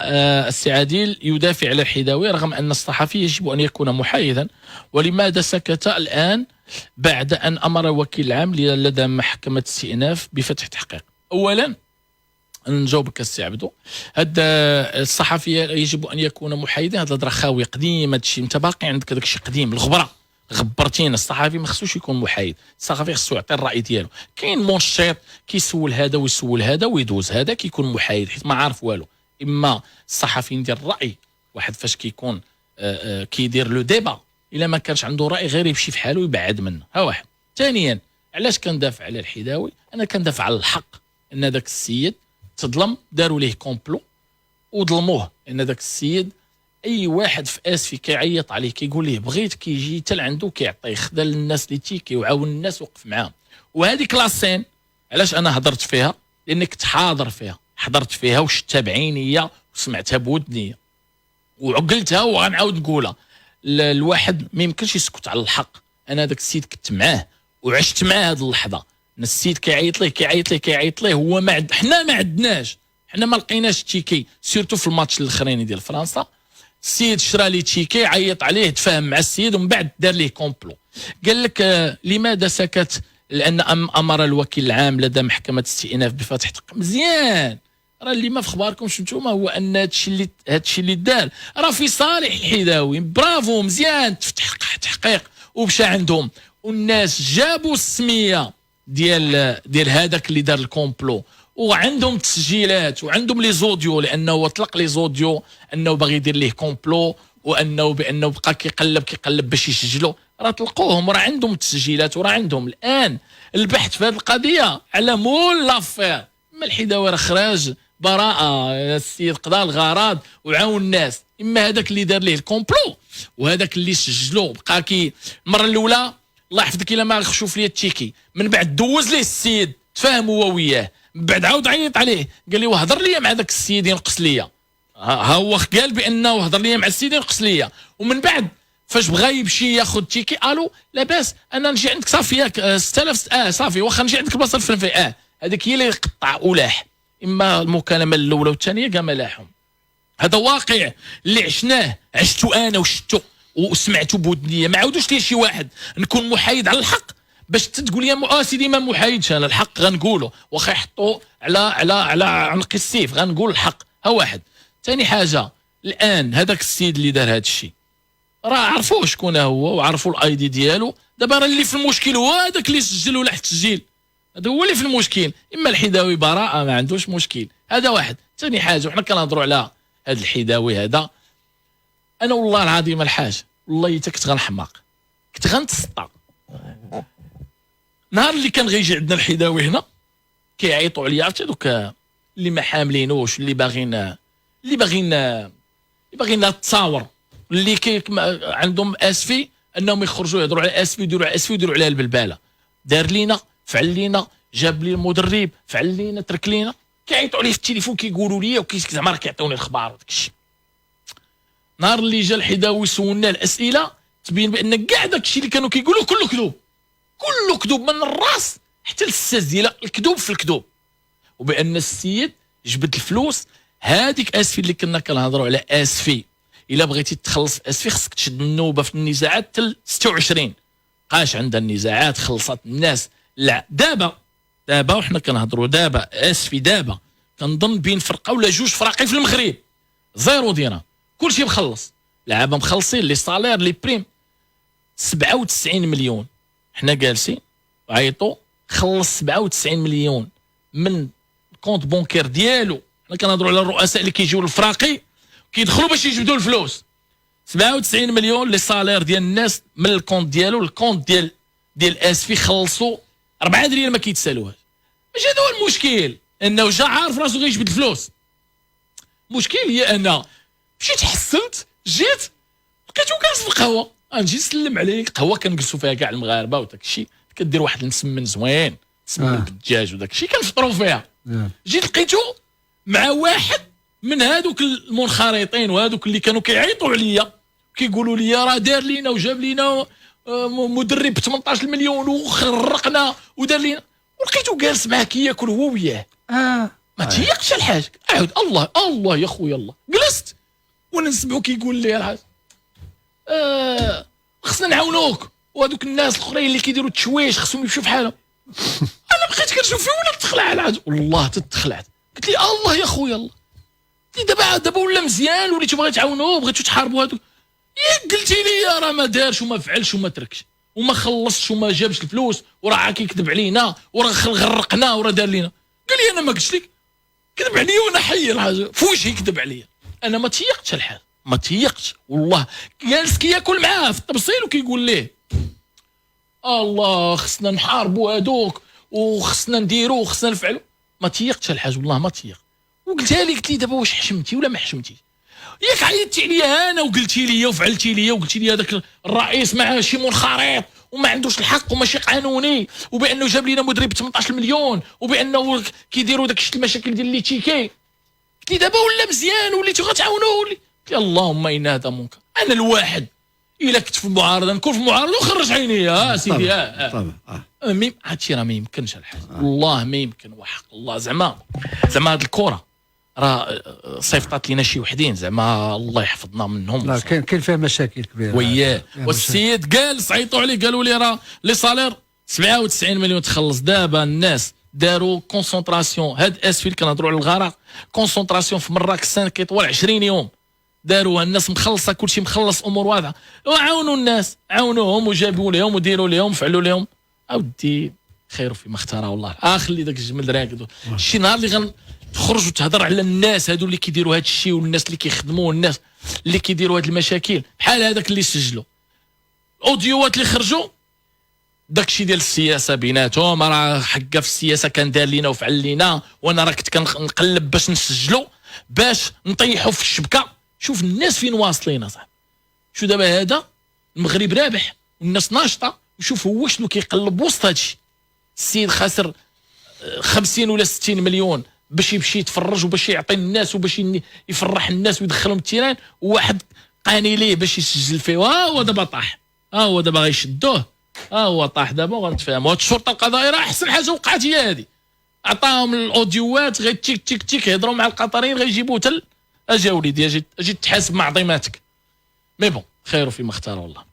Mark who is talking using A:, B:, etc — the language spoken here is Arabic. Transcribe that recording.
A: السي عادل يدافع على الحداوي رغم أن الصحفي يجب أن يكون محايدا، ولماذا سكت الآن بعد أن أمر الوكيل العام لدى محكمة استئناف بفتح تحقيق؟ أولا نجاوبك السي عبدو، هذا الصحفي يجب أن يكون محايدا، هذا الهضره خاوي قديم، هذا الشيء انت باقي عندك داك الشيء قديم الغبره، غبرتينا. الصحفي ما خصوش يكون محايد، الصحفي خصو يعطي الراي ديالو. كاين منشط كيسول هذا ويسول هذا ويدوز هذا كيكون محايد حيت ما عارف والو. اما الصحفي ندير الراي واحد فاش كيكون كيدير لو ديبا، الا ما كانش عنده راي غير يمشي في حاله ويبعد منه. ها واحد. ثانيا علاش كندافع على الحداوي؟ انا كندافع على الحق، ان داك السيد تظلم، داروا ليه كومبلو وظلموه. ان داك السيد اي واحد في اسفي كيعيط عليه كيقول ليه بغيت، كيجي حتى لعندو كيعطيه، خدا الناس اللي تيكي وعاون الناس وقف معاهم. وهذيك لاسين علاش انا هضرت فيها؟ لاني كنت حاضر فيها، حضرت فيها وشتها بعينيا وسمعتها بودنيا وعقلتها وغنعاود نقولها. الواحد ما يمكنش يسكت على الحق. انا داك السيد كنت معاه وعشت معاه هذه اللحظه. السيد كيعيط ليه هو ما حنا ما عندناش، حنا ما لقيناش تيكي، سيرتو في الماتش الاخراني ديال فرنسا. السيد شرا لي تيكي، عيط عليه، تفاهم مع السيد ومن بعد دار ليه كومبلو. قال لك لماذا سكت؟ لان امر الوكيل العام لدى محكمه استئناف بفتح تحقيق. مزيان، راه اللي ما في اخباركمش نتوما هو ان هادشي اللي دار راه في صالح الحداوي. برافو، مزيان، تفتح تحقيق ومشى عندهم، والناس جابوا السميه ديال هذاك اللي دار الكومبلو، وعندهم تسجيلات وعندهم لي زوديو، لانه طلق لي زوديو انه باغي يدير ليه كومبلو، وانه بانه بقى كيقلب باش يسجلوا. راه طلقوهم، راه عندهم تسجيلات، وراه عندهم الان البحث في هذه القضيه على مول لافير. اما الحداوي راه خراج براءه، السيد قضى الغرض وعاون الناس. اما هذاك اللي دار ليه الكومبلو وهذاك اللي سجلوا بقى المره الاولى الله يحفظك الا ما شوف لي التيكي، من بعد دوز ليه السيد تفاهم هو وياه، من بعد عاود عيط عليه قال لي وهضر لي مع داك السيد ينقص ليا. ها هو قال بانه هضر لي مع السيد ينقص ليا، ومن بعد فاش بغى يمشي ياخذ تيكي الو لاباس انا نجي عندك صافي ياك 6000 صافي واخا نجي عندك البلاصه الفلانيه هذيك هي اللي قطع ولاح. اما المكالمه الاولى والثانيه كاع ملاحهم. هذا واقع اللي عشتو انا وشتو وسمعتو بودنيا. ما عاودوش لي شي واحد نكون محايد على الحق باش تقول يا سيدي ما محايدش انا، الحق غنقوله واخا يحطوا على عنق السيف غنقول الحق. ها واحد. ثاني حاجه، الان هذاك السيد اللي دار هذا الشيء راه عرفوه شكون هو وعرفوا الاي دي ديالو. دابا راه اللي في المشكل هو هذاك اللي سجل ولا التسجيل، هذا هو اللي في المشكل. اما الحداوي براءه ما عندوش مشكل. هذا واحد. ثاني حاجه، وحنا كنهضروا على هذا الحداوي هذا، انا والله العظيم الحاج والله حتى كنت غنحماق، كنت غنتسطى. نهار اللي كان غيجي عندنا الحداوي هنا كيعيطوا عليا، عرفتي دوك اللي ما حاملينوش، اللي باغيين التصاور، اللي عندهم اسفي انهم يخرجوا يهضروا على اسفي يديروا عليها البلباله. دار لينا، فعل لينا، جاب لي المدرب، فعل لينا، ترك لينا. كيعيطوا عليه في التليفون كيقولوا لي زعما راه كيعطيوني الاخبار وداك الشيء. نهار اللي جا الحداوي سولنا الاسئله تبين بان كاع داك الشيء اللي كانوا كيقولوا كله كذوب من الراس حتى للسازيله، الكذوب في الكذوب. وبان السيد جبد الفلوس. هذيك اسفي اللي كنا كنهضروا على اسفي، الا بغيتي تخلص اسفي خصك تشد النوبه في النزاعات حتى 26. بقاش عندها النزاعات، خلصت الناس. لا دابا وحنا كنهضروا دابا اسفي دابا كنظن بين فرقه ولا جوج فراقي في المغرب 0 درهم، كلشي مخلص، لعابه مخلصين لي صالير لي بريم 97 مليون. حنا جالسين عيطوا خلص 97 مليون من كونت بونكير ديالو. حنا كنهضروا على الرؤساء اللي كيجيو للفراقي كيدخلوا باش يجبدوا الفلوس. 97 مليون لي صالير ديال الناس من الكونت ديالو. الكونت ديال اسفي خلصوا 4 درهم ما كيتسالوهاش. ماشي هذا هو المشكل، انه جا عارف راسو غيجبد الفلوس. المشكل هي انا مشيت حسنت، جيت لقيتو جالس في القهوه، نجي نسلم عليه. قهوه كنجلسوا فيها كاع المغاربه وداك الشيء، كدير واحد المسمن زوين، تسمن بالدجاج وداك الشيء كنفطروا فيها. جيت لقيتو مع واحد من هذوك المنخرطين وهذوك اللي كانوا كيعيطوا عليا كيقولوا لي راه دار لينا وجاب لينا مدرب ب 18 مليون وخرقنا ودار لينا، ولقيتو جالس معاه كياكل هو وياه. ما تيقش الحاج. عاود الله يا خويا الله. جلست وانا نسمعو كيقول لي الحاج خصنا نعاونوك، وهذوك الناس الاخرين اللي كيديروا التشويش خصهم يمشيو فحالهم. انا بقيت كنشوف فيه ولا تخلع الحاج، والله تتخلعت. قلت لي الله يا خويا الله. قلت لي دابا ولا مزيان، وليتو باغي تعاونوه، بغيتو تحاربوا هذوك. قلتي لي راه ما دارش وما فعلش وما تركش وما خلصش وما جابش الفلوس، وراه كيكذب علينا، وراه غرقنا، وراه دار لينا. قال لي انا ما قلتش لك، كذب عليا وانا حي الحاجه في وجهي، كذب عليا. انا ما تيقتش الحال، ما تيقتش والله. جالس كياكل معاه في التبصيل وكيقول ليه الله خصنا نحاربوا هذوك وخصنا نديروا وخصنا نفعلوا. ما تيقتش الحاج والله ما تيق. وقلتها لي، قلت لي دابا واش حشمتي ولا ما حشمتيش؟ ياك عيطتي عليا انا وقلتي لي وفعلتي لي وقلتي لي هذاك الرئيس معاه شي منخرط وما عندوش الحق وماشي قانوني، وبانه جاب لنا مدرب ب 18 مليون، وبانه كيديروا داك الشيء المشاكل ديال لي تشيكي. قلت لي دابا ولا مزيان وليتو غتعاونوه. قلت لي اللهم ان هذا منكر. انا الواحد الا كنت في المعارضه نكون في المعارضه وخرج عينيا سيدي.
B: طبعا
A: هادشي راه ما يمكنش الحاج والله ما يمكن. وحق الله زعما هاد الكره راه صيفطات لينا شي وحدين زعما الله يحفظنا منهم.
B: لا كاين فيها مشاكل كبيره
A: وياه. والسيد جالس عيطوا عليه قالوا لي راه لي صالير 97 مليون تخلص. دابا الناس داروا كونسونطراسيون، هاد اسفل كنهضروا على الغرق، كونسونطراسيون في مراكش كيطول 20 يوم داروها. الناس مخلصه، كلشي مخلص، امور واضحه. وعاونوا الناس، عاونوهم وجابوا لهم وديروا لهم وفعلوا لهم. اودي خير فيما اختار والله. خلي داك الجمل راكد. شي نهار اللي تخرج وتهضر على الناس هادو اللي كيديروا هاد الشيء، والناس اللي كيخدموا، والناس اللي كيديروا هاد المشاكل، بحال هذاك اللي سجلوا الاوديوات اللي خرجوا، داكشي ديال السياسه بيناتهم، راه حقه في السياسه كان دار لينا وفعل لينا، وانا راه كنت كنقلب باش نسجلوا باش نطيحوا في الشبكه. شوف الناس فين واصلين صاحبي. شو دابا هذا المغرب رابح والناس ناشطه، وشوف هو شنو كيقلب وسط هادشي. السيد خاسر 50 ولا 60 مليون باش يمشي يتفرج وباش يعطي الناس وباش يفرح الناس ويدخلهم التيران، وواحد قاني ليه باش يسجل فيه. هو دابا طاح، هو دابا غيشدوه، هو طاح دابا وغنتفاهموا. هاد الشرطه القضائيه راه احسن حاجه وقعت هي هادي. عطاهم الاوديوات غير تيك تيك تيك يهضروا مع القطريين، غيجيبوه اجي وليدي اجي تحاسب مع عظيماتك. مي بون خير فيما اختار والله.